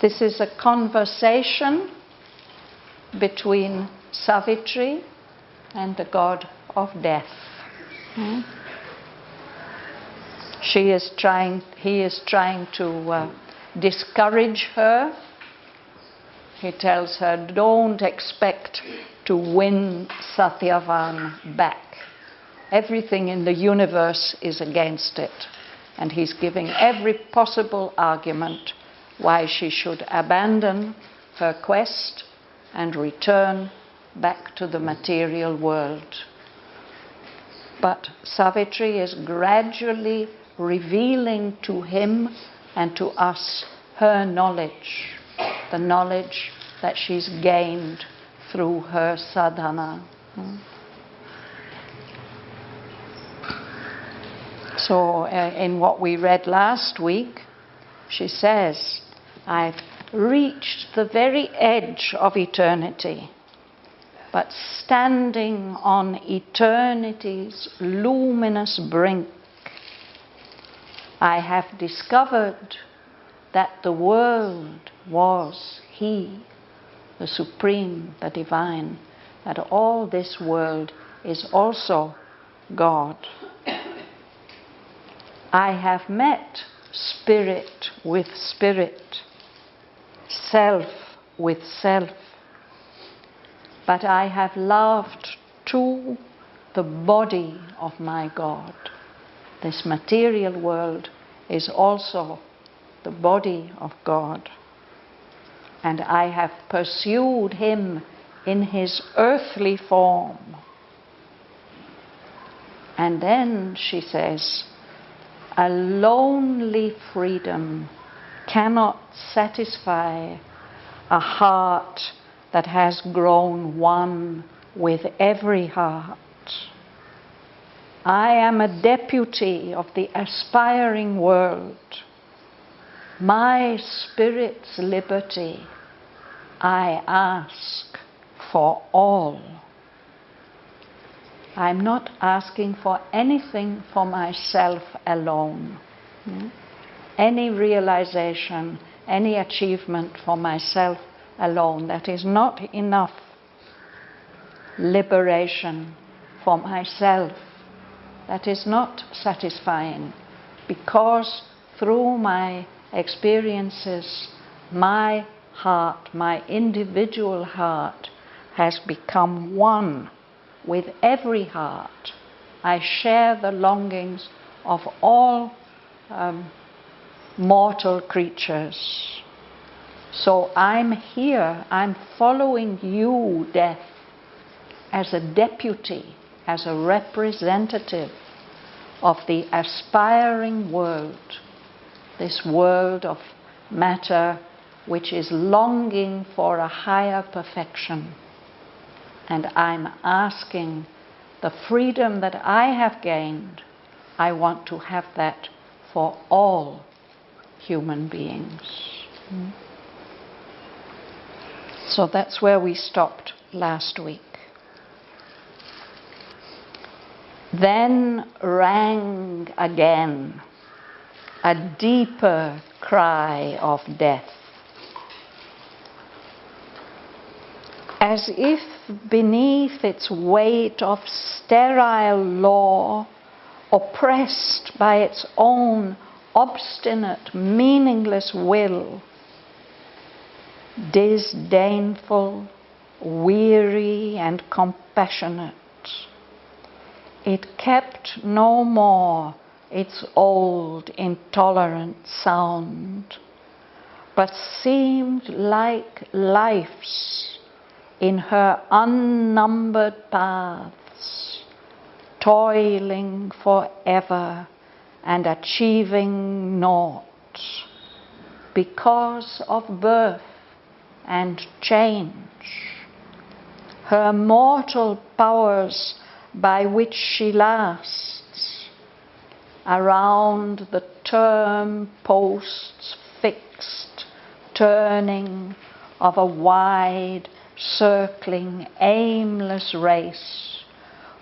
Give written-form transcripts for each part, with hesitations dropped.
This is a conversation between Savitri and the god of death. He is trying to discourage her. He tells her, don't expect to win Shraddhavan back. Everything in the universe is against it. And he's giving every possible argument why she should abandon her quest and return back to the material world. But Savitri is gradually revealing to him and to us her knowledge, the knowledge that she's gained through her sadhana. So in what we read last week, she says, I've reached the very edge of eternity, but standing on eternity's luminous brink, I have discovered that the world was He, the Supreme, the Divine, that all this world is also God. I have met spirit with spirit, self with self, but I have loved too the body of my God. This material world is also the body of God, and I have pursued Him in His earthly form. And then she says, a lonely freedom cannot satisfy a heart that has grown one with every heart. I am a deputy of the aspiring world. My spirit's liberty I ask for all. I'm not asking for anything for myself alone. Any realization, any achievement for myself alone, that is not enough. Liberation for myself, that is not satisfying, because through my experiences, my heart, my individual heart, has become one with every heart. I share the longings of all mortal creatures. So I'm here, I'm following you, death, as a deputy, as a representative of the aspiring world, this world of matter which is longing for a higher perfection. And I'm asking the freedom that I have gained, I want to have that for all human beings. So that's where we stopped last week. Then rang again a deeper cry of death, as if beneath its weight of sterile law, oppressed by its own obstinate, meaningless will, disdainful, weary, and compassionate, it kept no more its old intolerant sound, but seemed like life's in her unnumbered paths, toiling forever and achieving naught, because of birth and change. Her mortal powers by which she lasts, around the term posts fixed, turning of a wide, circling, aimless race,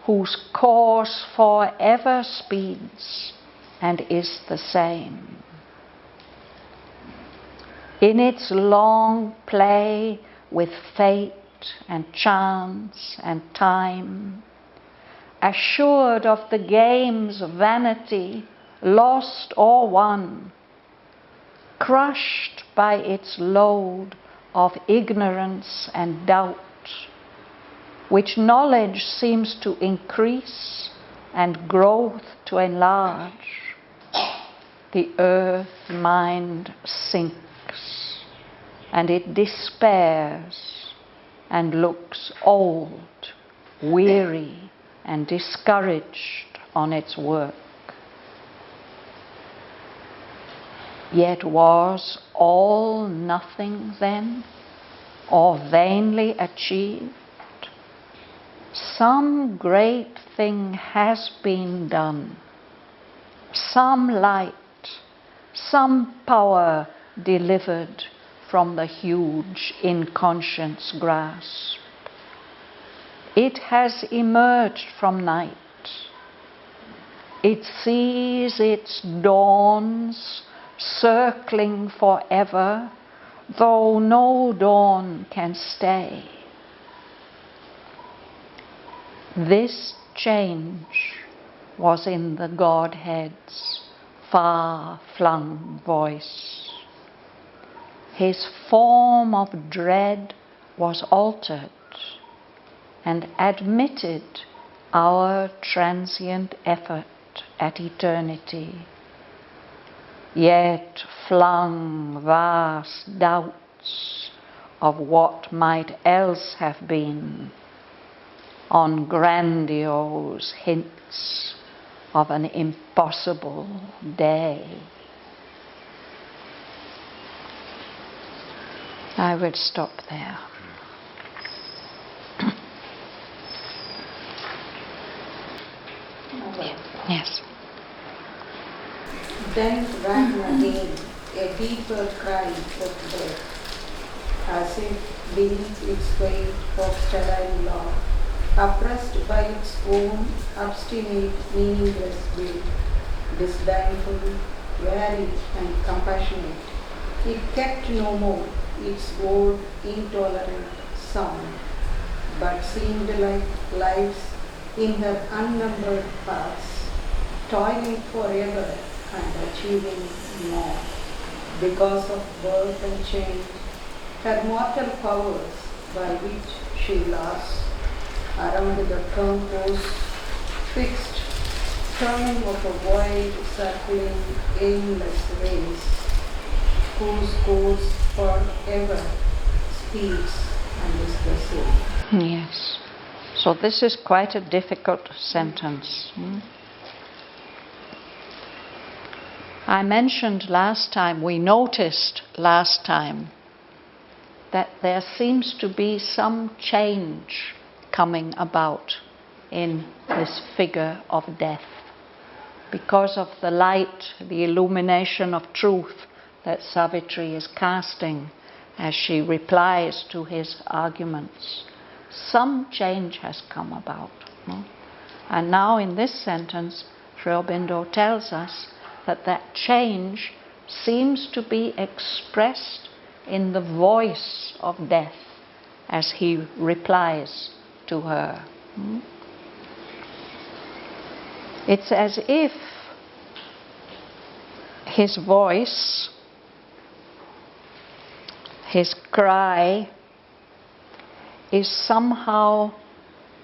whose course forever speeds and is the same. In its long play with fate and chance and time, assured of the game's vanity, lost or won, crushed by its load of ignorance and doubt, which knowledge seems to increase and growth to enlarge, the earth mind sinks, and it despairs and looks old, weary, and discouraged on its work. Yet was all nothing then, or vainly achieved? Some great thing has been done, some light, some power delivered from the huge inconscience grasp. It has emerged from night. It sees its dawns circling forever, though no dawn can stay. This change was in the Godhead's far-flung voice. His form of dread was altered and admitted our transient effort at eternity, yet flung vast doubts of what might else have been on grandiose hints of an impossible day. I would stop there. Yes. Then rang again a deeper cry of death, as if beneath its weight of sterile law, oppressed by its own obstinate, meaningless will, disdainful, wary, and compassionate, it kept no more its old intolerant sound, but seemed like lives in her unnumbered paths, toiling forever and achieving more. Because of birth and change, her mortal powers by which she lost around the composed, fixed turning of a wide, circling, aimless race, whose course forever speeds and is the same. Yes. So this is quite a difficult sentence. I mentioned last time, we noticed last time, that there seems to be some change coming about in this figure of death because of the light, the illumination of truth that Savitri is casting as she replies to his arguments. Some change has come about. And now in this sentence, Sri Aurobindo tells us that that change seems to be expressed in the voice of death as he replies to her. It's as if his voice, his cry, is somehow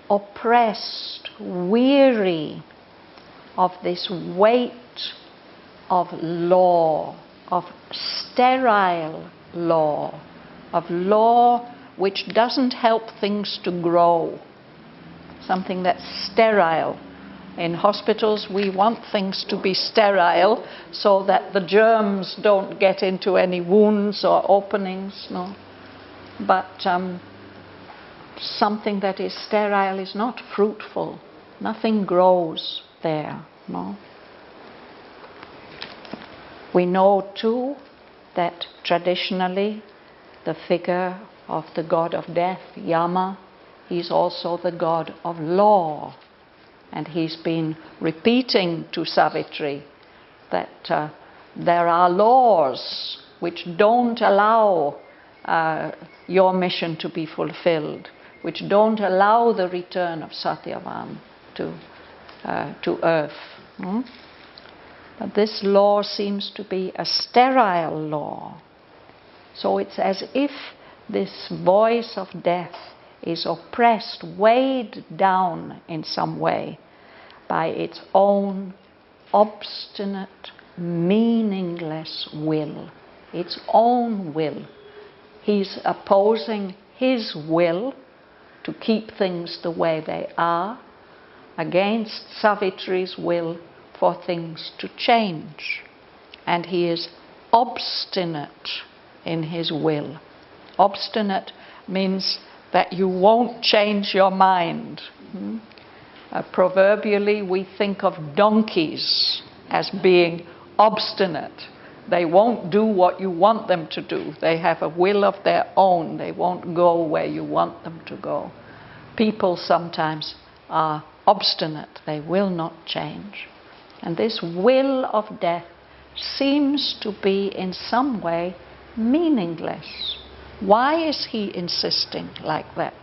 oppressed, weary of this weight of law, of sterile law, of law which doesn't help things to grow, something that's sterile. In hospitals, we want things to be sterile so that the germs don't get into any wounds or openings. No? But something that is sterile is not fruitful. Nothing grows there. No? We know too that traditionally the figure of the god of death, Yama, he's also the god of law. And he's been repeating to Savitri that there are laws which don't allow your mission to be fulfilled, which don't allow the return of Shraddhavan to earth. But this law seems to be a sterile law. So it's as if this voice of death is oppressed, weighed down in some way by its own obstinate, meaningless will. Its own will. He's opposing his will to keep things the way they are against Savitri's will for things to change. And he is obstinate in his will. Obstinate means that you won't change your mind. Proverbially, we think of donkeys as being obstinate. They won't do what you want them to do. They have a will of their own. They won't go where you want them to go. People sometimes are obstinate. They will not change. And this will of death seems to be in some way meaningless. Why is he insisting like that?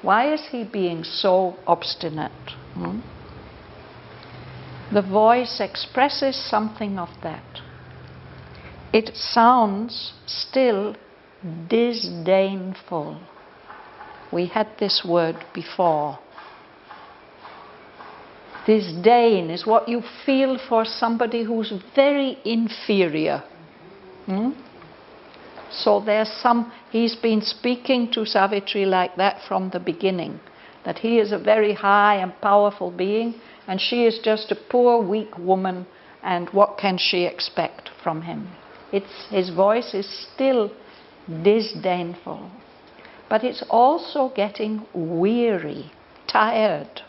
Why is he being so obstinate? The voice expresses something of that. It sounds still disdainful. We had this word before. Disdain is what you feel for somebody who's very inferior. So he's been speaking to Savitri like that from the beginning, that he is a very high and powerful being, and she is just a poor, weak woman, and what can she expect from him? His voice is still disdainful, but it's also getting weary, tired,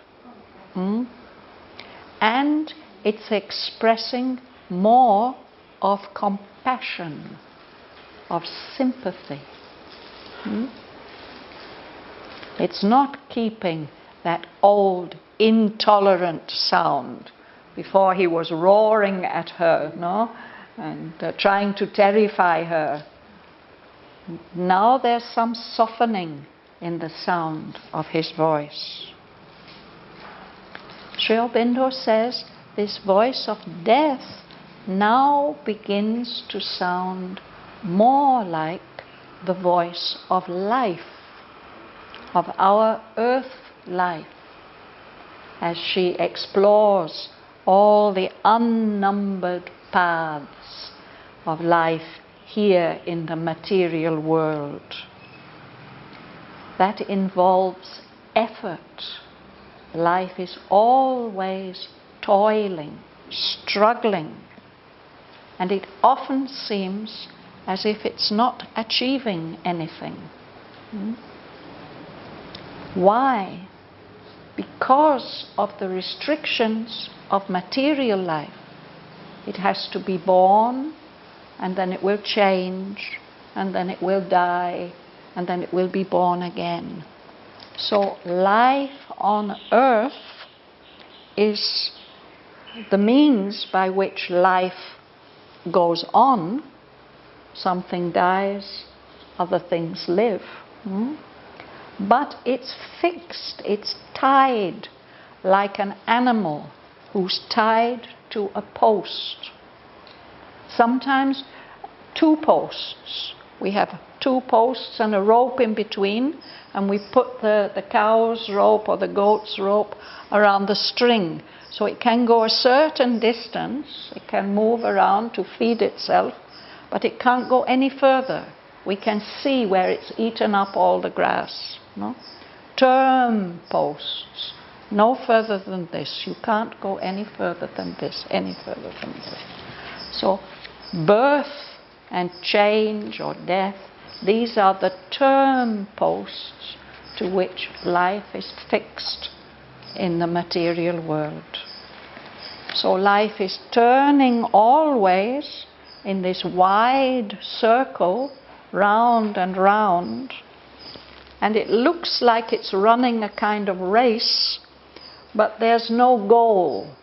and it's expressing more of compassion, of sympathy. It's not keeping that old intolerant sound. Before he was roaring at her, and trying to terrify her. Now there's some softening in the sound of his voice. Sri Aurobindo says this voice of death now begins to sound more like the voice of life, of our earth life, as she explores all the unnumbered paths of life here in the material world. That involves effort. Life is always toiling, struggling, and it often seems as if it's not achieving anything. Why? Because of the restrictions of material life. It has to be born, and then it will change, and then it will die, and then it will be born again. So life on earth is the means by which life goes on. Something dies, other things live. But it's fixed, it's tied like an animal who's tied to a post. Sometimes 2 posts. We have 2 posts and a rope in between, and we put the cow's rope or the goat's rope around the string. So it can go a certain distance, it can move around to feed itself, but it can't go any further. We can see where it's eaten up all the grass. Term posts. No further than this. You can't go any further than this, any further than this. So birth and change or death, these are the term posts to which life is fixed in the material world. So life is turning always in this wide circle, round and round, and it looks like it's running a kind of race, but there's no goal.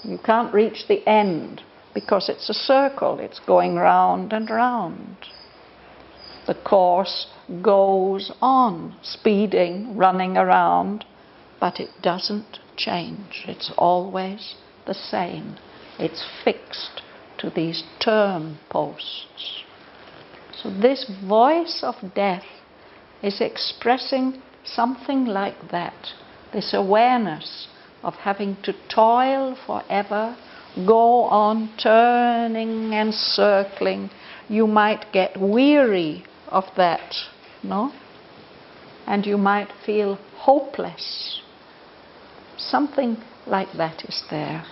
You can't reach the end. because it's a circle, it's going round and round. The course goes on, speeding, running around, but it doesn't change. It's always the same. It's fixed to these term posts. So this voice of death is expressing something like that, this awareness of having to toil forever, go on turning and circling. You might get weary of that, no? And you might feel hopeless. Something like that is there.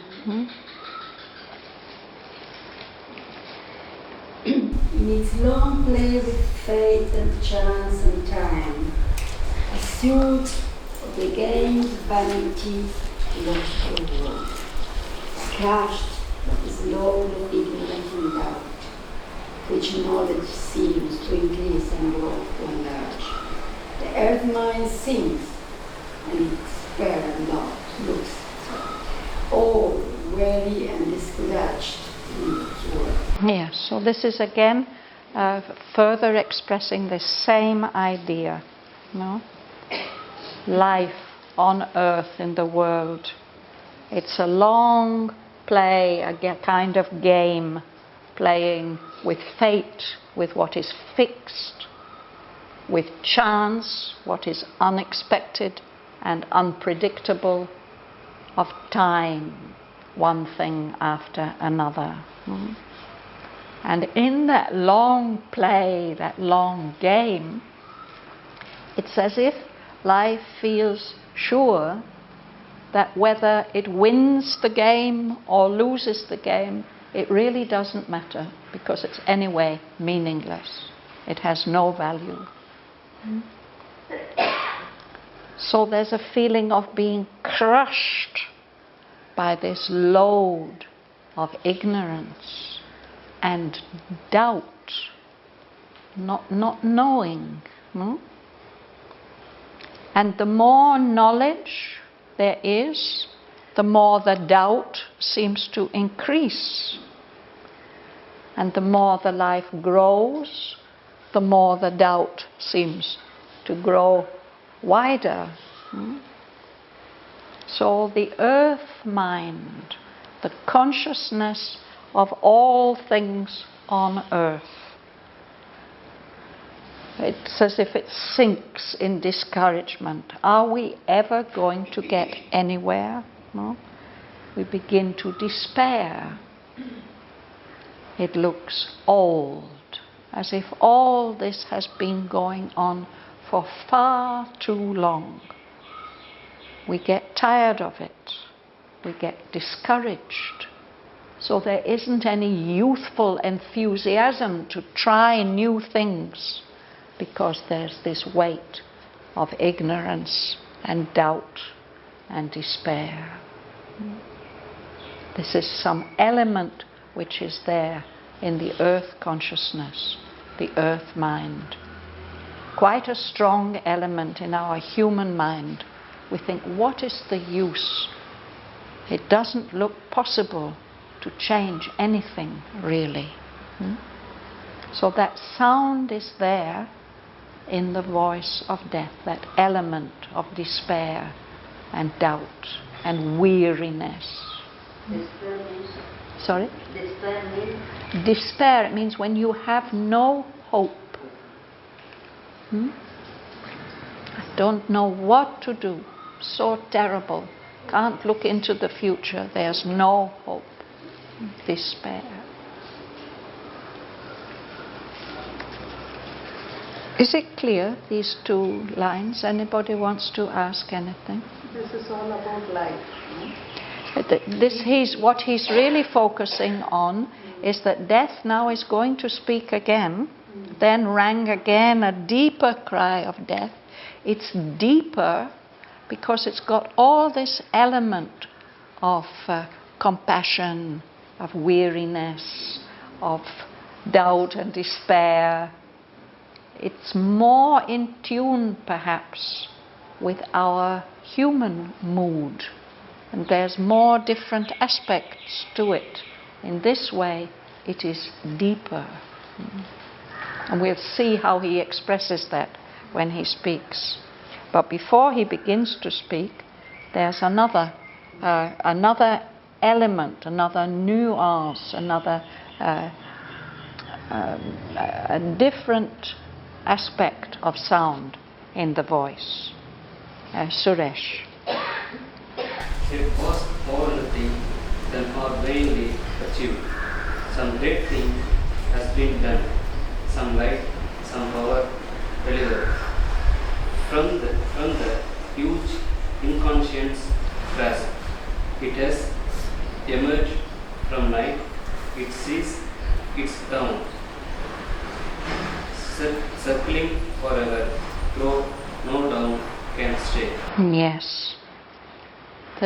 In its long play with fate and chance and time, a suit of the game's vanity lost over, crashed but is low and ignorant and doubt, which knowledge seems to increase and grow to enlarge. The earth mind sinks, and despair and doubt looks all weary and discouraged in its work. Yes, so this is again further expressing the same idea, no? Life on earth in the world. It's a long play, a kind of game, playing with fate, with what is fixed, with chance, what is unexpected and unpredictable, of time, one thing after another. And in that long play, that long game, it's as if life feels sure that whether it wins the game or loses the game, it really doesn't matter, because it's anyway meaningless. It has no value. So there's a feeling of being crushed by this load of ignorance and doubt, not knowing. And the more knowledge there is, the more the doubt seems to increase. And the more the life grows, the more the doubt seems to grow wider. So the earth mind, the consciousness of all things on earth, it's as if it sinks in discouragement. Are we ever going to get anywhere? No? We begin to despair. It looks old, as if all this has been going on for far too long. We get tired of it. We get discouraged. So there isn't any youthful enthusiasm to try new things, because there's this weight of ignorance and doubt and despair. This is some element which is there in the earth consciousness, the earth mind. Quite a strong element in our human mind. We think, what is the use? It doesn't look possible to change anything, really. So that sound is there in the voice of death, that element of despair and doubt and weariness. Despair means? Sorry? Despair means? Despair, it means when you have no hope. I don't know what to do. So terrible. Can't look into the future. There's no hope. Despair. Is it clear, these two lines? Anybody wants to ask anything? This is all about life. What he's really focusing on is that death now is going to speak again. Then rang again a deeper cry of death. It's deeper because it's got all this element of compassion, of weariness, of doubt and despair. It's more in tune, perhaps, with our human mood. And there's more different aspects to it In this way, it is deeper. And we'll see how he expresses that when he speaks. But before he begins to speak, there's another element, another nuance, another a different aspect of sound in the voice. Suresh. If was all nothing, then are vainly achieved. Some great thing has been done, some light, some power delivered. From the huge inconscious grasp, it has emerged from night, it sees its down, circling forever, though no down can stay. Yes.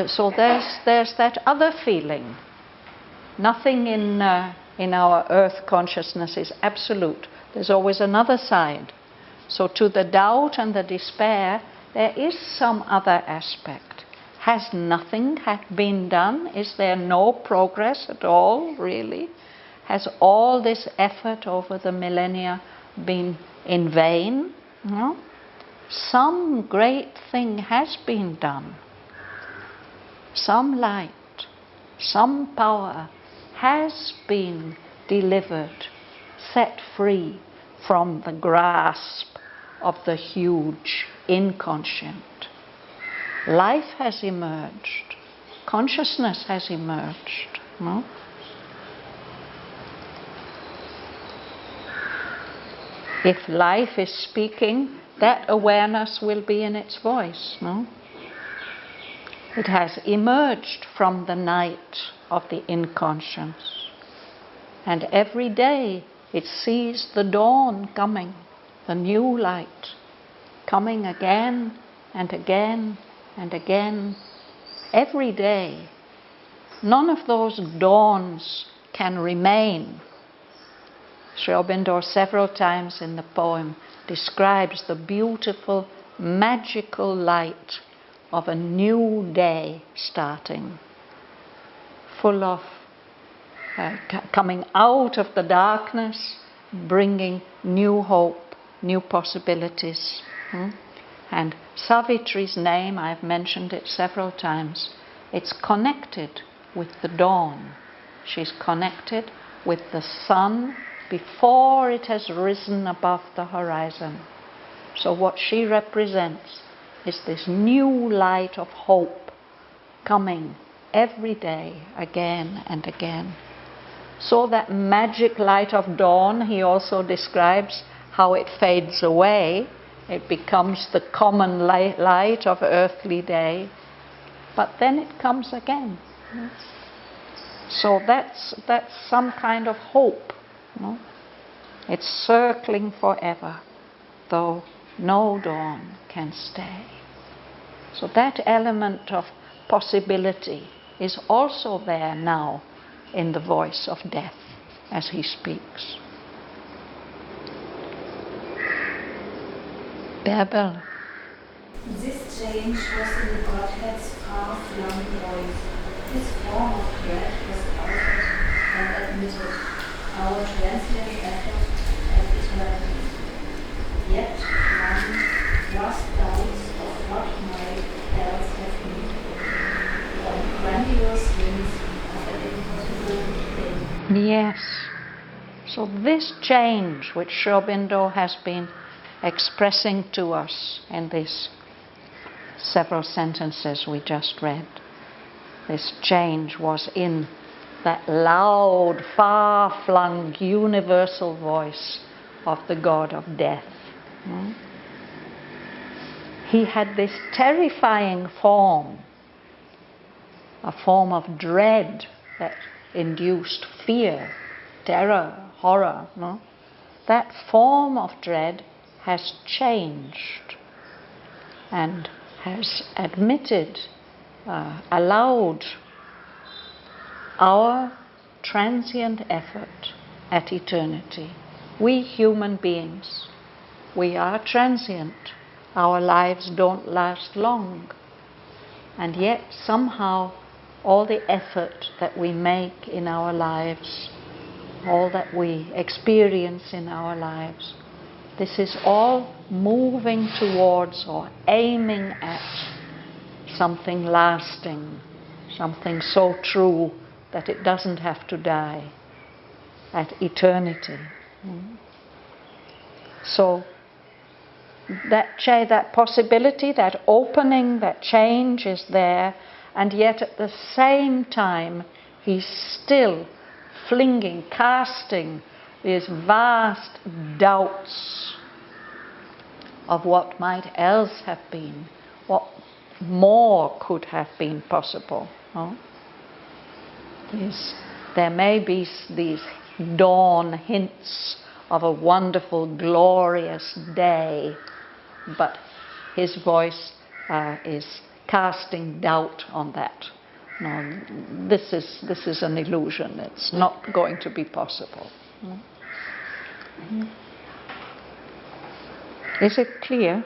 So there's that other feeling. Nothing in our earth consciousness is absolute. There's always another side. So to the doubt and the despair, there is some other aspect. Has nothing been done? Is there no progress at all, really? Has all this effort over the millennia been in vain? No? Some great thing has been done. Some light, some power has been delivered, set free from the grasp of the huge inconscient. Life has emerged. Consciousness has emerged. No? If life is speaking, that awareness will be in its voice. No? It has emerged from the night of the inconscience. And every day it sees the dawn coming, the new light, coming again and again and again, every day. None of those dawns can remain. Sri Aurobindo several times in the poem describes the beautiful, magical light of a new day starting, full of coming out of the darkness, bringing new hope, new possibilities. And Savitri's name, I've mentioned it several times, it's connected with the dawn. She's connected with the sun before it has risen above the horizon. So what she represents is this new light of hope coming every day, again and again. So that magic light of dawn, he also describes how it fades away. It becomes the common light of earthly day. But then it comes again. So that's some kind of hope. No? It's circling forever, though no dawn can stay. So that element of possibility is also there now in the voice of death as he speaks. Bärbel. This change was in the Godhead's far-flung voice. This form of dread was altered and admitted. Our transient effort at eternity. Yet none lost doubts of what might else have been. The grandiose wings of an impossible thing. Yes. So this change which Sri Aurobindo has been expressing to us in these several sentences we just read, this change was in that loud, far-flung, universal voice of the God of death. He had this terrifying form, a form of dread that induced fear, terror, horror. No? That form of dread has changed and has admitted, allowed our transient effort at eternity. We human beings, we are transient. Our lives don't last long. And yet somehow all the effort that we make in our lives, all that we experience in our lives, this is all moving towards or aiming at something lasting, something so true that it doesn't have to die, at eternity. So that possibility, that opening, that change is there, and yet at the same time he's still flinging, casting these vast doubts of what might else have been, what more could have been possible. There may be these dawn hints of a wonderful, glorious day, but his voice is casting doubt on that. No, this is an illusion. It's not going to be possible. Is it clear?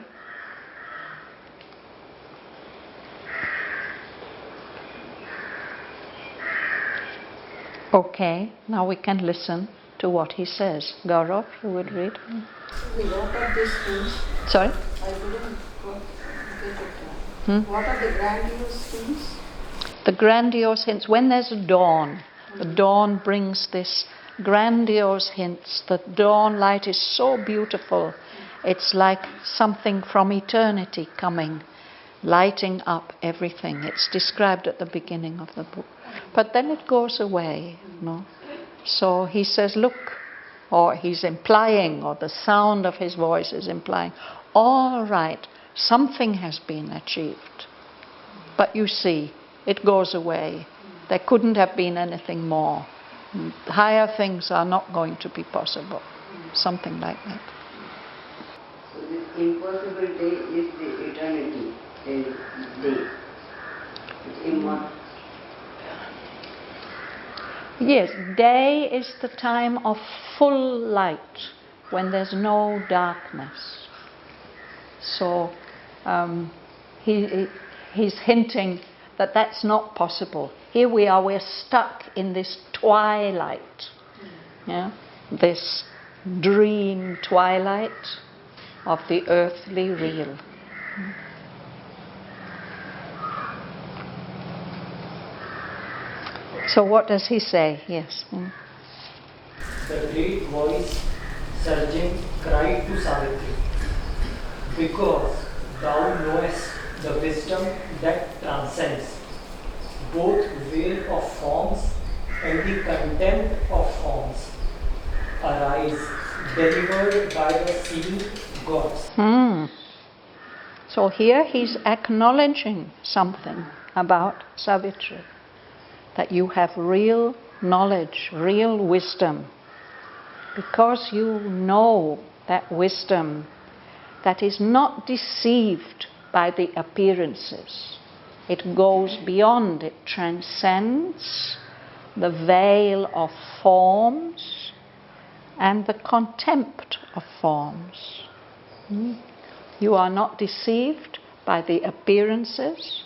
Okay, now we can listen to what he says. Gaurav, you would read. What are these things? Sorry? I didn't get it. What are the grandiose things? The grandiose hints. When there's a dawn, the dawn brings this grandiose hints. The dawn light is so beautiful. It's like something from eternity coming, lighting up everything. It's described at the beginning of the book. But then it goes away, no? So he says, look, or he's implying, or the sound of his voice is implying, all right, something has been achieved. But you see, it goes away. There couldn't have been anything more. Higher things are not going to be possible. Something like that. So this impossible day is the eternity day. It's immortal. Yes, day is the time of full light, when there's no darkness. So he's hinting that that's not possible. Here we are, we're stuck in this twilight, this dream twilight of the earthly real. So what does he say? Yes. The great voice surging cried to Savitri, because thou knowest the wisdom that transcends both veil of forms and the contempt of forms. Arise, delivered by the sealed gods. So here he's acknowledging something about Savitri. That you have real knowledge, real wisdom. Because you know that wisdom that is not deceived by the appearances. It goes beyond, it transcends the veil of forms and the contempt of forms. You are not deceived by the appearances,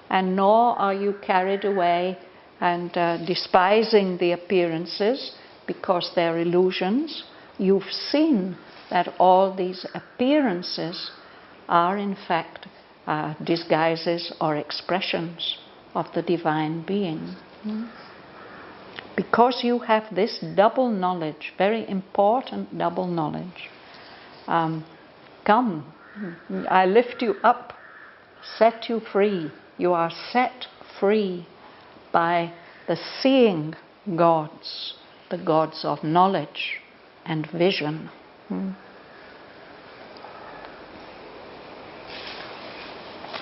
and nor are you carried away and despising the appearances because they're illusions. You've seen that all these appearances are in fact disguises or expressions of the divine being. Because you have this double knowledge, very important double knowledge. Come, I lift you up, set you free. You are set free by the seeing gods, the gods of knowledge and vision.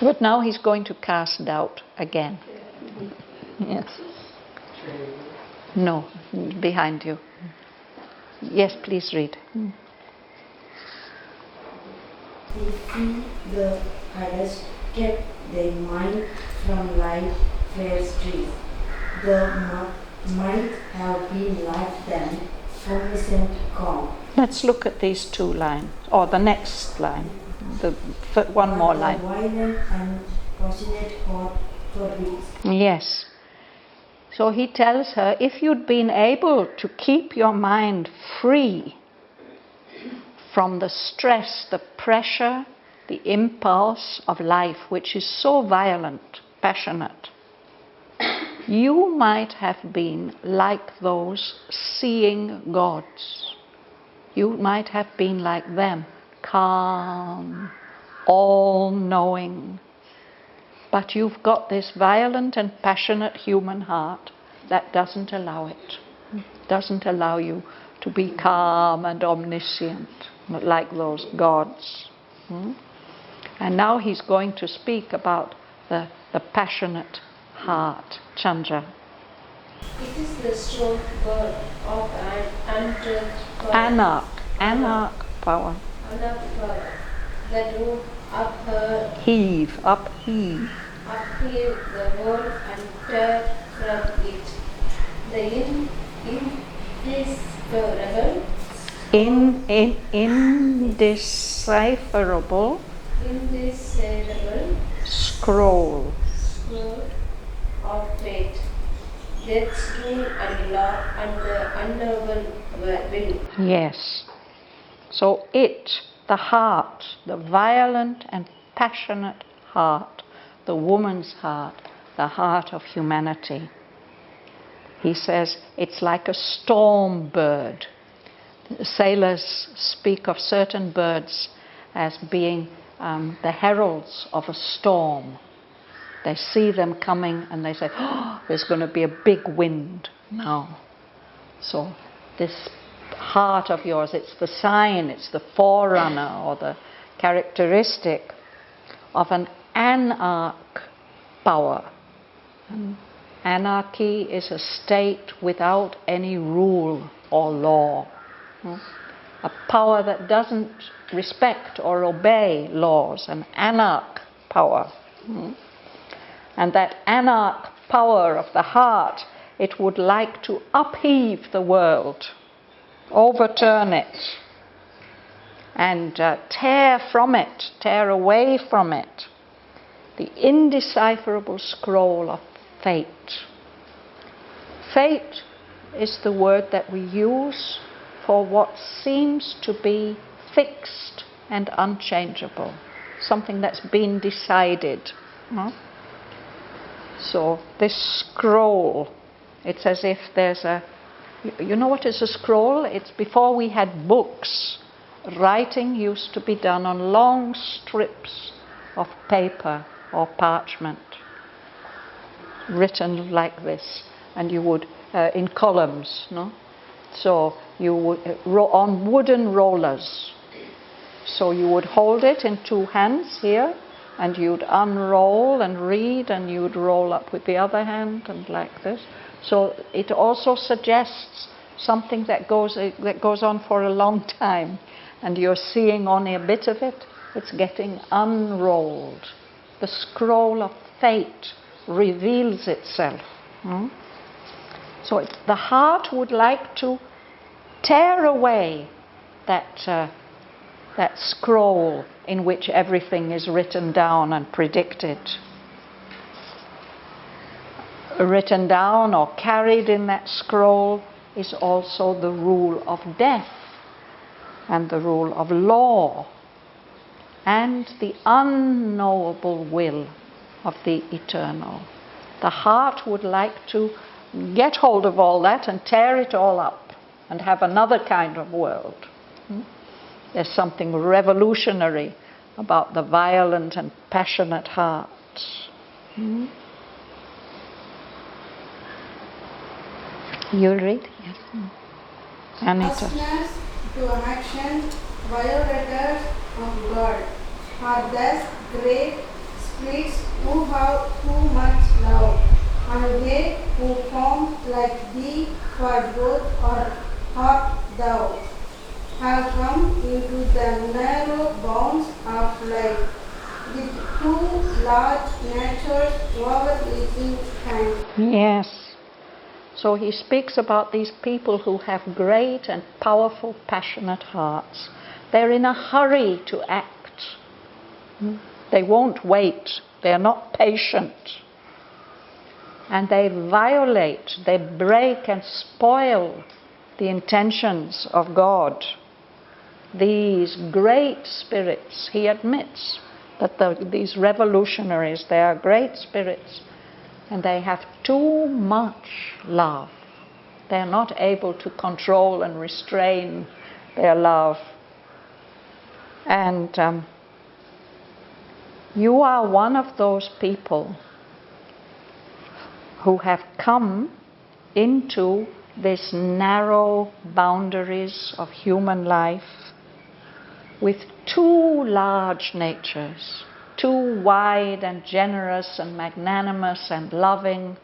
But now he's going to cast doubt again. Yes. No, behind you. Yes, please read. They see the others kept their mind from life fair streets. The might have been like them, innocent calm. Let's look at these two lines, or the next line, one more line. Violent and passionate heart forbids. Yes, So he tells her, if you'd been able to keep your mind free from the stress, the pressure, the impulse of life, which is so violent, passionate, you might have been like those seeing gods. You might have been like them, calm, all-knowing. But you've got this violent and passionate human heart that doesn't allow it. Doesn't allow you to be calm and omniscient like those gods. And now he's going to speak about the passionate heart, Chandra. It is the strong word of an untouched power. Anarch power. Anarch power. That would upheave the world and tear from it. The indecipherable scroll of fate, death's rule and law and the unknowable will. Yes. So the heart, the violent and passionate heart, the woman's heart, the heart of humanity. He says it's like a storm bird. Sailors speak of certain birds as being the heralds of a storm. They see them coming and they say, oh, there's going to be a big wind now. So this heart of yours, it's the sign, it's the forerunner or the characteristic of an anarch power. Anarchy is a state without any rule or law. A power that doesn't respect or obey laws, an anarch power. And that anarch power of the heart, it would like to upheave the world, overturn it, and tear away from it, the indecipherable scroll of fate. Fate is the word that we use for what seems to be fixed and unchangeable, something that's been decided. So this scroll, it's as if there's you know what is a scroll? It's before we had books. Writing used to be done on long strips of paper or parchment, written like this, and you would, in columns, no? So you would, on wooden rollers. So you would hold it in two hands here, and you'd unroll and read, and you'd roll up with the other hand, and like this. So it also suggests something that goes on for a long time, and you're seeing only a bit of it. It's getting unrolled. The scroll of fate reveals itself. So the heart would like to tear away that scroll in which everything is written down and predicted. Written down or carried in that scroll is also the rule of death and the rule of law and the unknowable will of the eternal. The heart would like to get hold of all that and tear it all up and have another kind of world. There's something revolutionary about the violent and passionate heart. You'll read? Yes. Anita. Hustlers to action, violators of God, are thus great spirits who have too much love, and they who form like thee for both art thou, have come into the narrow bounds of life, with too large nature's overreaching hand. Yes. So he speaks about these people who have great and powerful, passionate hearts. They're in a hurry to act. They won't wait. They're not patient. and they violate, they break and spoil the intentions of God. These great spirits, he admits that these revolutionaries, they are great spirits, and they have too much love. They are not able to control and restrain their love. And you are one of those people who have come into this narrow boundaries of human life with too large natures, too wide and generous and magnanimous and loving,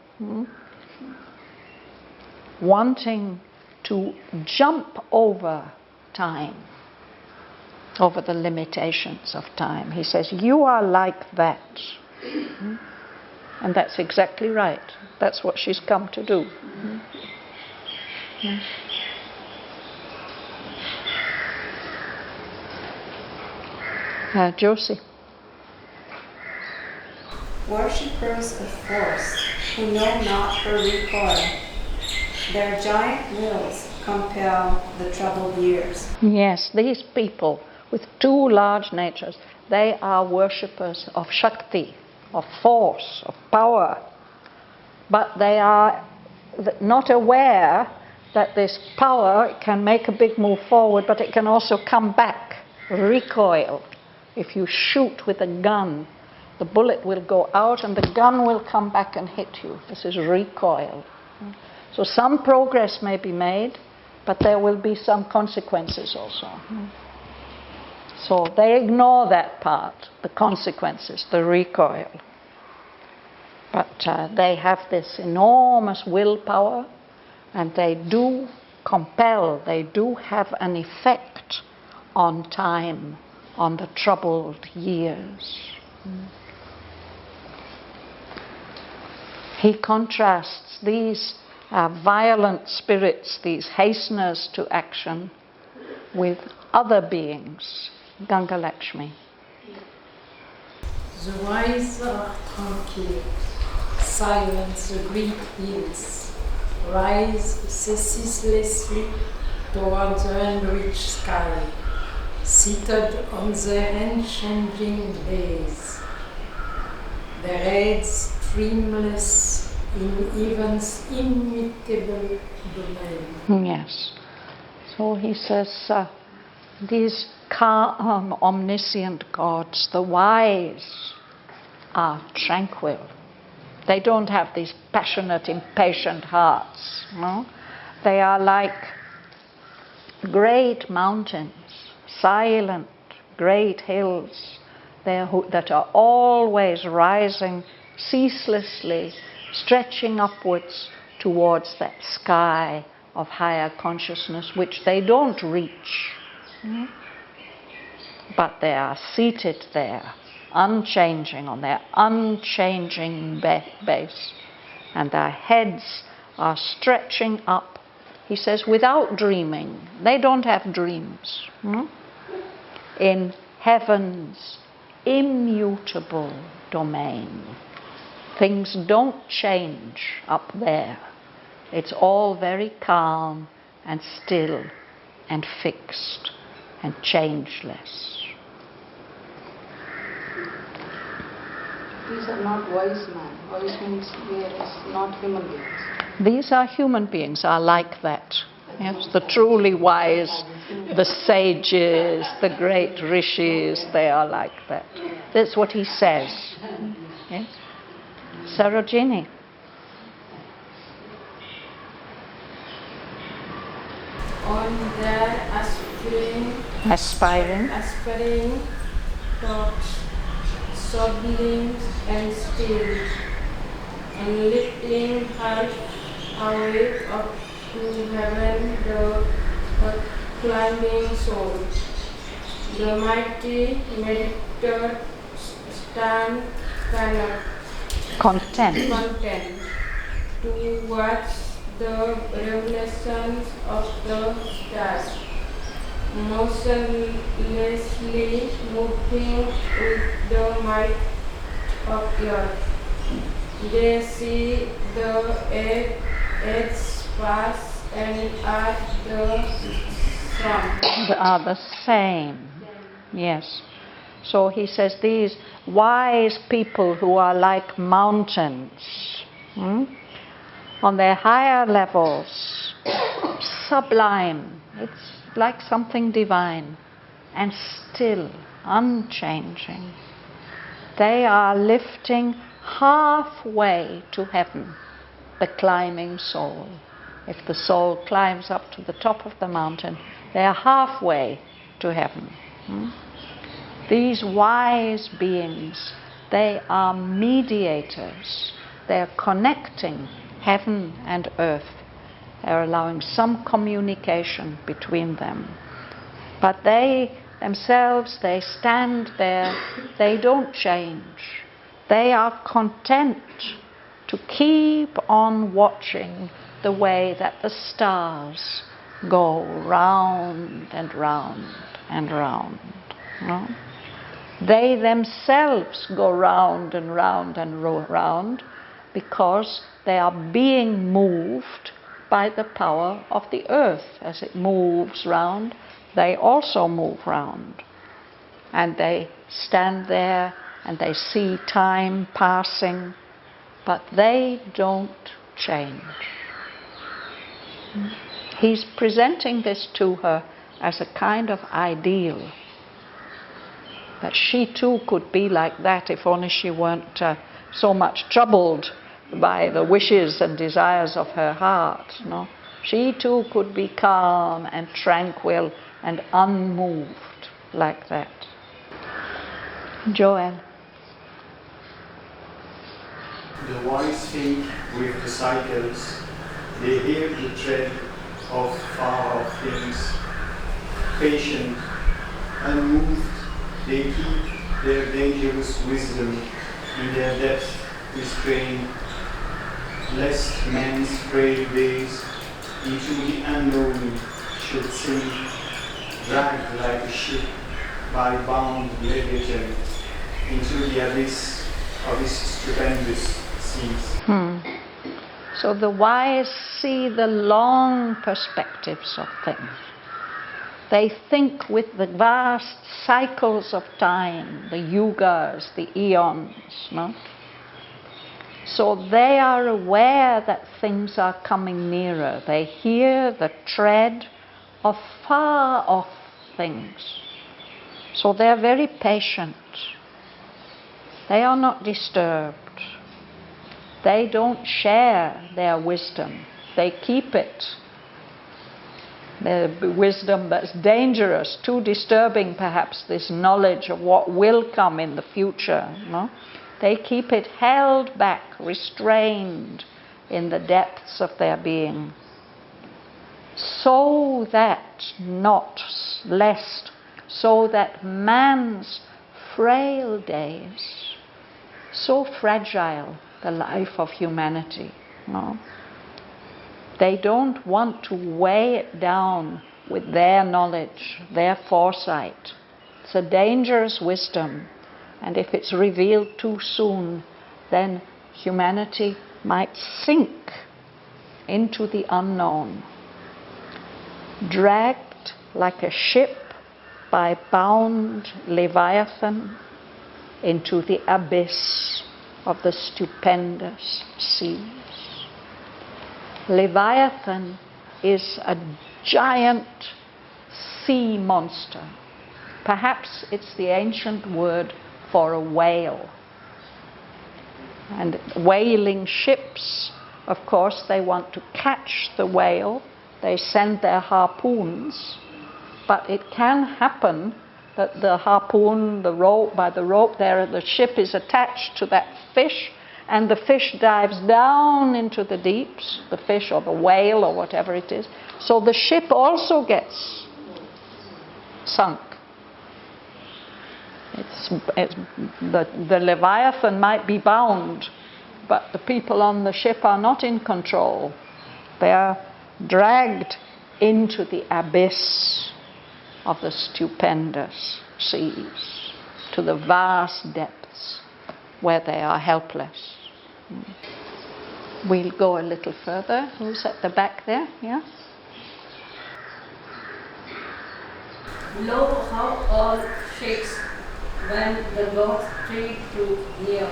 wanting to jump over time, over the limitations of time. He says, you are like that. And that's exactly right. That's what she's come to do. Josie. Worshippers of force who know not her recoil, their giant wills compel the troubled years. Yes, these people with too large natures, they are worshippers of Shakti, of force, of power. But they are not aware that this power can make a big move forward, but it can also come back, recoil. If you shoot with a gun, the bullet will go out and the gun will come back and hit you. This is recoil. So some progress may be made, but there will be some consequences also. So they ignore that part, the consequences, the recoil. But they have this enormous willpower, and they do compel, they do have an effect on time, on the troubled years. He contrasts these violent spirits, these hasteners to action, with other beings. Ganga Lakshmi. The wise are tranquil, silence the great hills, rise ceaselessly toward the enriched sky, seated on the unchanging days, their heads streamless in heaven's immutable domain. Yes. So he says, these calm, omniscient gods, the wise, are tranquil. They don't have these passionate, impatient hearts. No? They are like great mountains, silent, great hills that are always rising ceaselessly, stretching upwards towards that sky of higher consciousness, which they don't reach. But they are seated there, unchanging, on their unchanging base. And their heads are stretching up, he says, without dreaming. They don't have dreams. In heaven's immutable domain. Things don't change up there. It's all very calm and still and fixed and changeless. These are not wise men. Wise means they are not human beings. These are human beings, are like that. Yes, the truly wise, the sages, the great rishis, they are like that. That's what he says. Yes? Sarojini. On their aspiring thoughts, sobbing and still, and lifting her away up to heaven, the climbing soul. The mighty meditator stand content to watch the revelations of the stars, motionlessly moving with the might of earth. They see the earth's pass and are the same. Are the same. Yes. So he says these wise people who are like mountains, on their higher levels, sublime, it's like something divine, and still unchanging. They are lifting halfway to heaven the climbing soul. If the soul climbs up to the top of the mountain, they are halfway to heaven. These wise beings, they are mediators. They are connecting heaven and earth. They are allowing some communication between them. But they themselves, they stand there, they don't change. They are content to keep on watching the way that the stars go round and round and round. They themselves go round and round and round because they are being moved by the power of the earth. As it moves round, they also move round. And they stand there and they see time passing, but they don't change. He's presenting this to her as a kind of ideal, that she too could be like that if only she weren't so much troubled by the wishes and desires of her heart. She too could be calm and tranquil and unmoved like that. Joel. The wise think with the cycles, they hear the tread of far off things, patient, unmoved. They keep their dangerous wisdom in their depth restrained, lest man's frail days into the unknown should sink, dragged like a ship by bound leviathan into the abyss of his stupendous seas. So the wise see the long perspectives of things. They think with the vast cycles of time, the yugas, the eons. So they are aware that things are coming nearer. They hear the tread of far off things. So they are very patient. They are not disturbed. They don't share their wisdom. They keep it. The wisdom that's dangerous, too disturbing perhaps, this knowledge of what will come in the future. They keep it held back, restrained in the depths of their being, so that man's frail days, so fragile, the life of humanity, they don't want to weigh it down with their knowledge, their foresight. It's a dangerous wisdom, and if it's revealed too soon, then humanity might sink into the unknown, dragged like a ship by bound leviathan into the abyss of the stupendous seas. Leviathan is a giant sea monster. Perhaps it's the ancient word for a whale. And whaling ships, of course, they want to catch the whale. They send their harpoons. But it can happen that the harpoon, by the rope there, the ship is attached to that fish, and the fish dives down into the deeps, the fish or the whale or whatever it is. So the ship also gets sunk. The Leviathan might be bound, but the people on the ship are not in control. They are dragged into the abyss of the stupendous seas, to the vast depths where they are helpless. We'll go a little further. Who's at the back there? Yeah? Lo, how all shakes when the gods treat too near.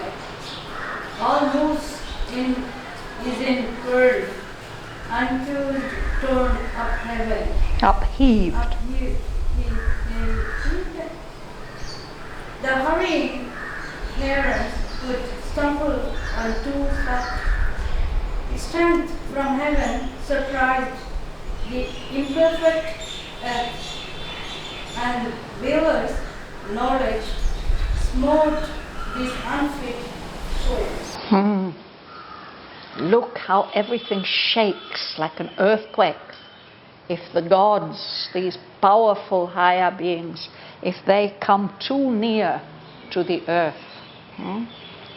All moves is in curve until torn up heaven. Upheaved. The hurrying herons would stumble on too fast. Strength from heaven surprised the imperfect earth, and Wheeler's knowledge smote these unfit souls. Look how everything shakes like an earthquake. If the gods, these powerful higher beings, if they come too near to the earth,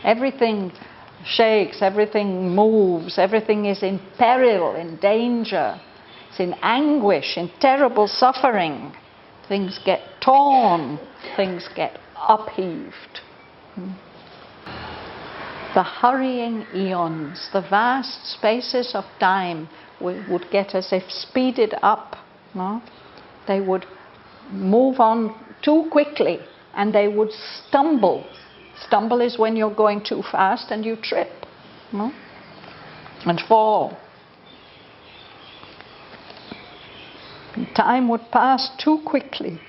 everything shakes, everything moves, everything is in peril, in danger, it's in anguish, in terrible suffering. Things get torn, things get upheaved. The hurrying eons, the vast spaces of time would get as if speeded up. No? They would move on too quickly and they would stumble. Stumble is when you're going too fast and you trip, no? And fall. Time would pass too quickly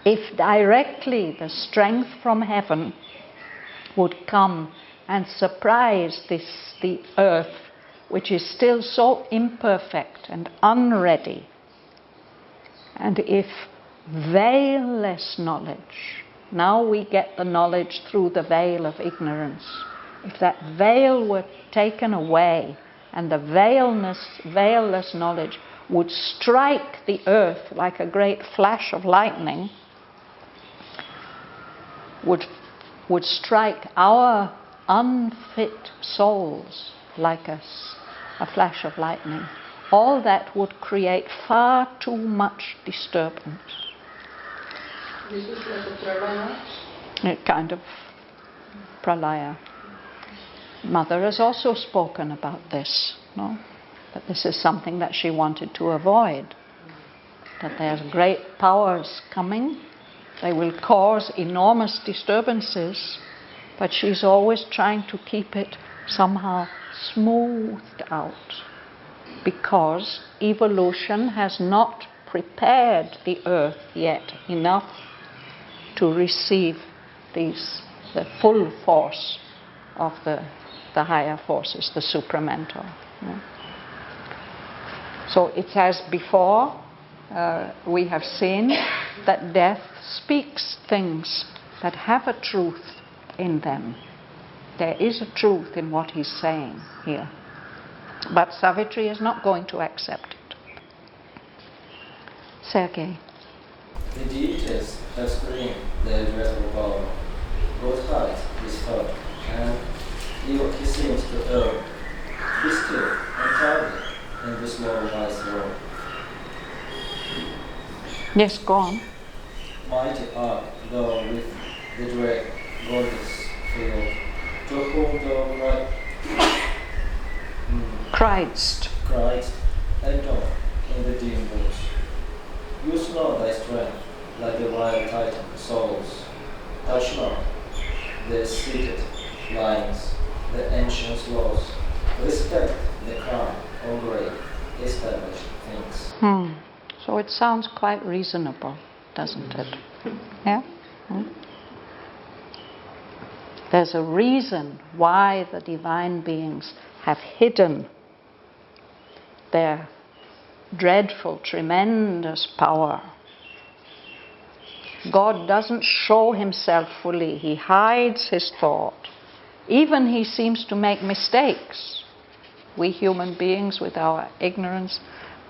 if directly the strength from heaven would come and surprise the earth, which is still so imperfect and unready. And if veilless knowledge, now we get the knowledge through the veil of ignorance, if that veil were taken away and the veilless knowledge would strike the earth like a great flash of lightning, would strike our unfit souls like a flash of lightning, all that would create far too much disturbance. This is like a pralaya? A kind of pralaya. Mother has also spoken about this, no? That this is something that she wanted to avoid. That there's great powers coming, they will cause enormous disturbances, but she's always trying to keep it somehow smoothed out, because evolution has not prepared the earth yet enough to receive the full force of the higher forces, the supramental. Yeah. So it's as before, we have seen that death speaks things that have a truth in them. There is a truth in what he's saying here. But Savitri is not going to accept it. Sergei. The deities have screamed their dreadful power. God hides his thought, and he seems to err. Be still and tardy in this low wise world. Yes, go on. Mighty art thou with the dread goddess filled, to whom thou Christ, adore in the dim woods. Use not thy strength like the wild Titan souls. Touch not the seated lines, the ancient laws. Respect the crown of great established things. So it sounds quite reasonable, doesn't it? Yeah? There's a reason why the divine beings have hidden their dreadful, tremendous power. God doesn't show himself fully. He hides his thought. Even he seems to make mistakes. We human beings, with our ignorance,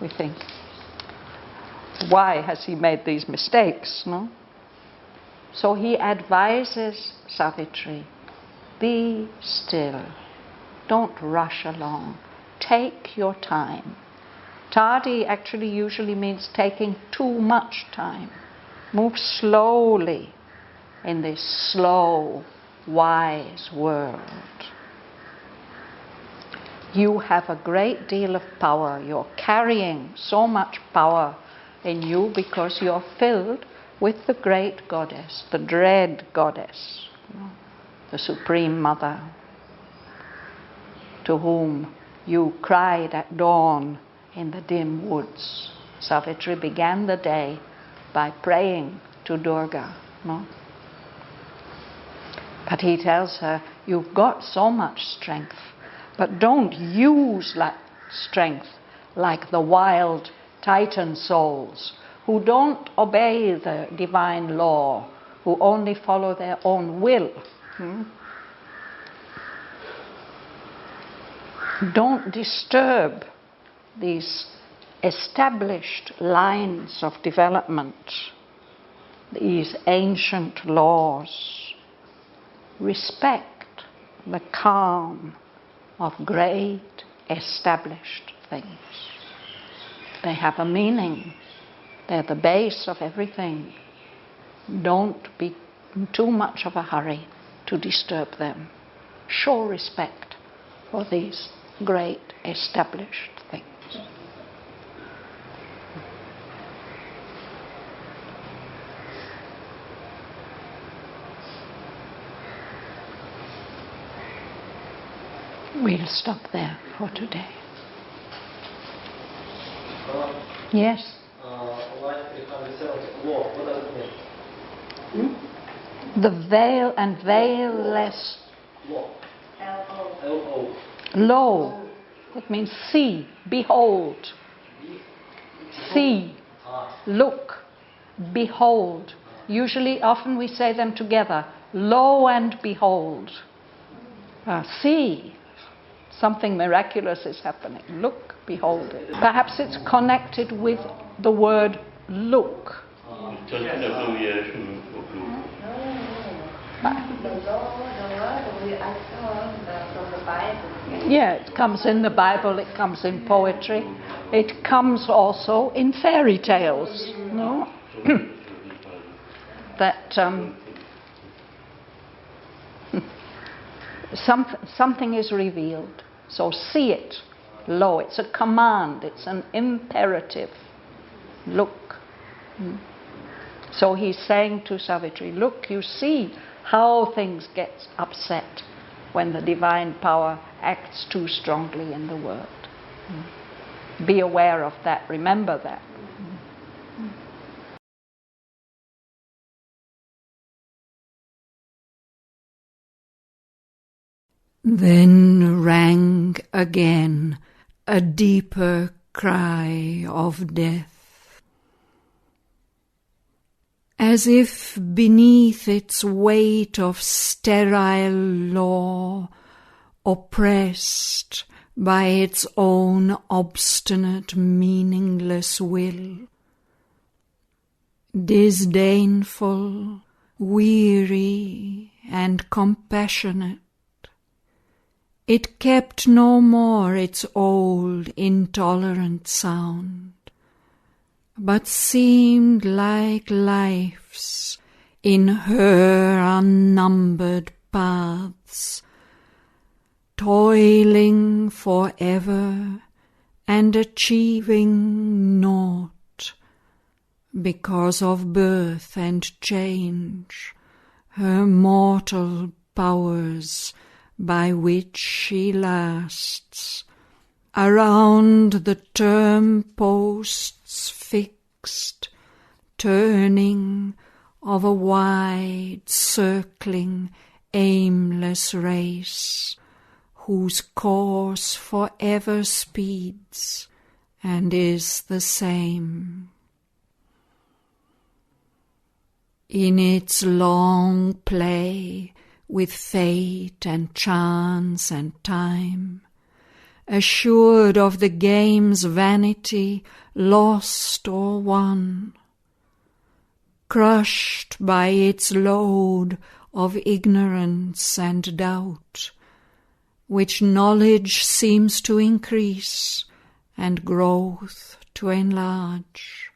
we think, why has he made these mistakes? No? So he advises Savitri, be still. Don't rush along. Take your time. Tardy actually usually means taking too much time. Move slowly in this slow, wise world. You have a great deal of power. You're carrying so much power in you because you're filled with the great goddess, the dread goddess, the Supreme Mother, to whom you cried at dawn in the dim woods. Savitri began the day by praying to Durga. No? But he tells her, you've got so much strength, but don't use that strength like the wild Titan souls who don't obey the divine law, who only follow their own will. Don't disturb these established lines of development, these ancient laws. Respect the calm of great established things. They have a meaning. They're the base of everything. Don't be in too much of a hurry to disturb them. Show respect for these great established things. We'll stop there for today. Yes? Life behind the seventh law, what does it mean? The veil and veilless. Law. L-O. L-O. Lo. It means see, behold. See, look, behold. Usually, often we say them together. Lo and behold. See. Something miraculous is happening. Look, behold it. Perhaps it's connected with the word look. The law, I saw from the Bible. Yeah, it comes in the Bible, it comes in poetry, it comes also in fairy tales, no? That something is revealed. So see it, lo, it's a command, it's an imperative. Look. So he's saying to Savitri, look, you see how things get upset when the divine power acts too strongly in the world. Be aware of that, remember that. Then rang again a deeper cry of death, as if beneath its weight of sterile law, oppressed by its own obstinate, meaningless will, disdainful, weary, and compassionate, it kept no more its old intolerant sound, but seemed like life's in her unnumbered paths, toiling forever and achieving naught, because of birth and change, her mortal powers by which she lasts, around the term posts fixed, turning of a wide, circling, aimless race, whose course forever speeds and is the same. In its long play with fate and chance and time, assured of the game's vanity, lost or won, crushed by its load of ignorance and doubt, which knowledge seems to increase and growth to enlarge.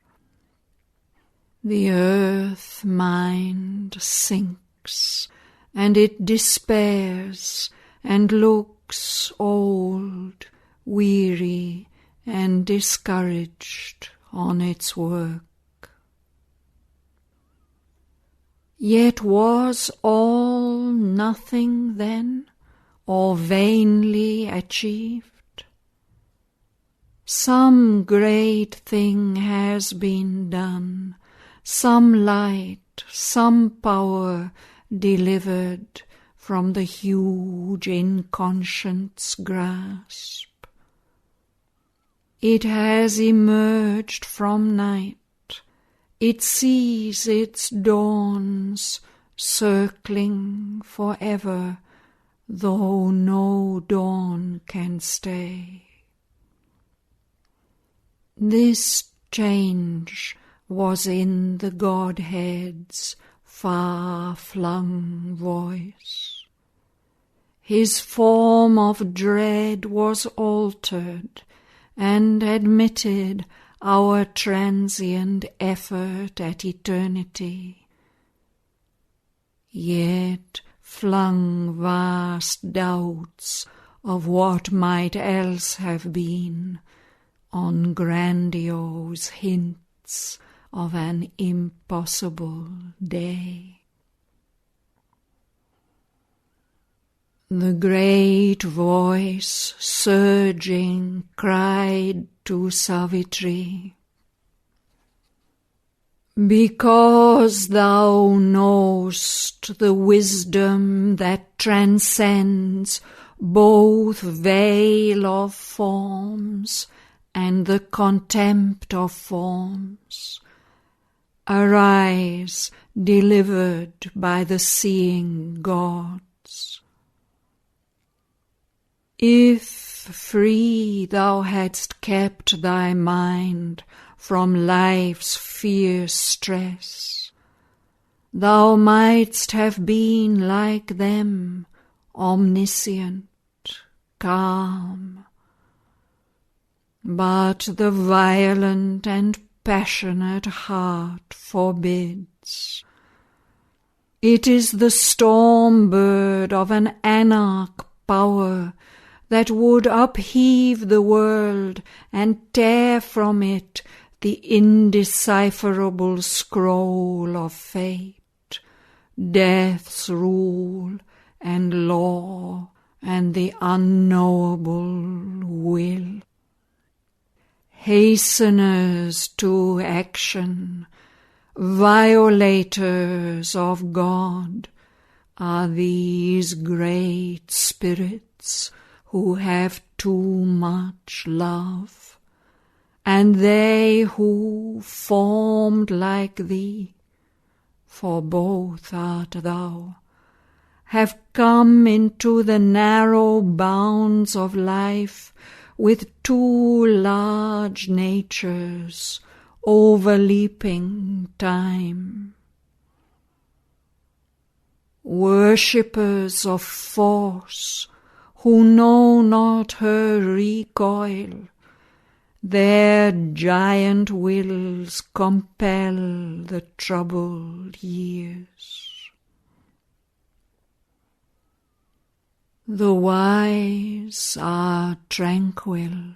The earth mind sinks, and it despairs and looks looks old, weary, and discouraged on its work. Yet was all nothing then, or vainly achieved? Some great thing has been done, some light, some power delivered from the huge inconscient's grasp. It has emerged from night, it sees its dawns circling forever, though no dawn can stay. This change was in the Godhead's far-flung voice. His form of dread was altered and admitted our transient effort at eternity, yet flung vast doubts of what might else have been on grandiose hints of an impossible day. The great voice surging cried to Savitri, "Because thou know'st the wisdom that transcends both veil of forms and the contempt of forms, arise, delivered by the seeing gods. If free thou hadst kept thy mind from life's fierce stress, thou mightst have been like them, omniscient, calm. But the violent and passionate heart forbids. It is the storm bird of an anarch power that would upheave the world and tear from it the indecipherable scroll of fate, death's rule and law and the unknowable will. Hasteners to action, violators of God, are these great spirits who have too much love, and they who, formed like thee, for both art thou, have come into the narrow bounds of life with too large natures, overleaping time. Worshippers of force, who know not her recoil, their giant wills compel the troubled years. The wise are tranquil.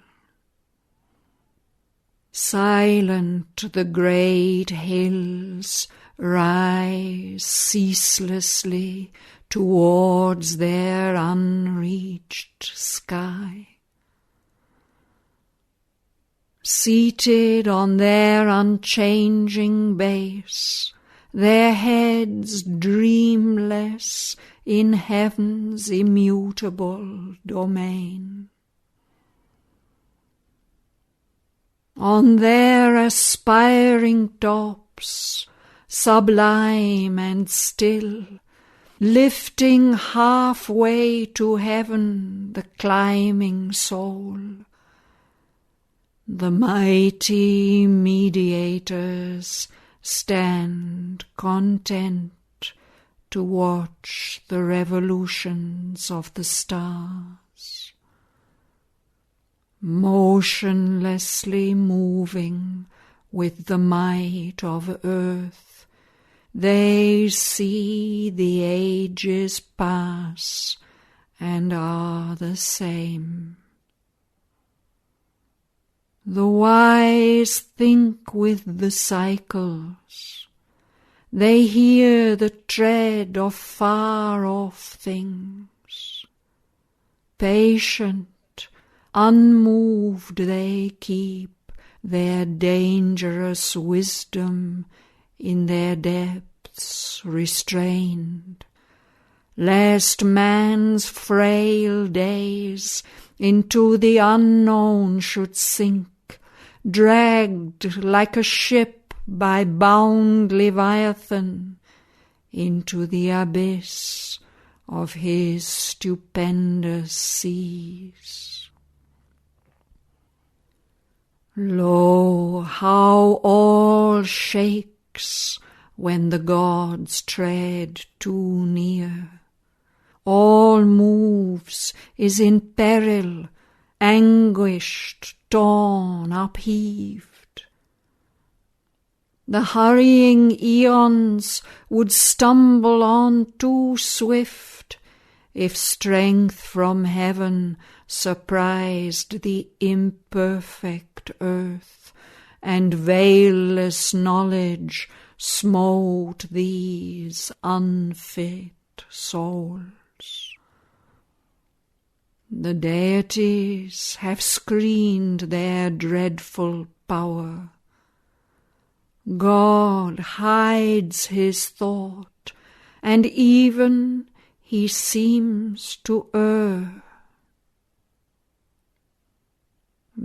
Silent the great hills rise ceaselessly towards their unreached sky. Seated on their unchanging base, their heads dreamless in heaven's immutable domain. On their aspiring tops, sublime and still, lifting halfway to heaven the climbing soul, the mighty mediators stand content to watch the revolutions of the stars. Motionlessly moving with the might of earth, they see the ages pass and are the same. The wise think with the cycles. They hear the tread of far-off things. Patient, unmoved they keep their dangerous wisdom in their depths restrained, lest man's frail days into the unknown should sink, dragged like a ship by bound Leviathan into the abyss of his stupendous seas. Lo, how all shakes when the gods tread too near. All moves, is in peril, anguished, torn, upheaved. The hurrying eons would stumble on too swift, if strength from heaven surprised the imperfect earth, and veilless knowledge smote these unfit souls. The deities have screened their dreadful power. God hides his thought, and even he seems to err.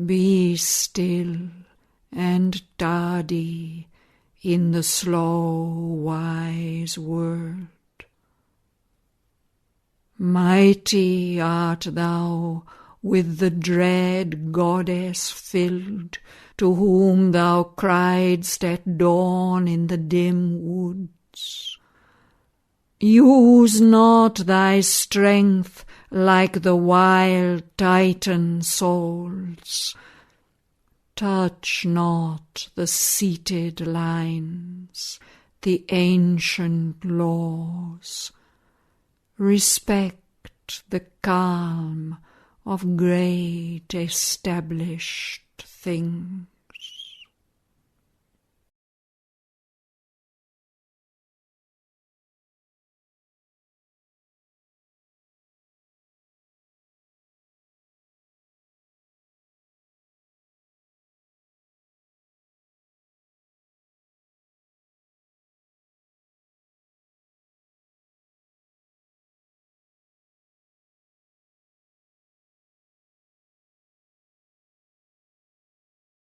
Be still and tardy in the slow, wise world. Mighty art thou with the dread goddess filled, to whom thou criedst at dawn in the dim woods. Use not thy strength like the wild Titan souls. Touch not the seated lines, the ancient laws. Respect the calm of great established things.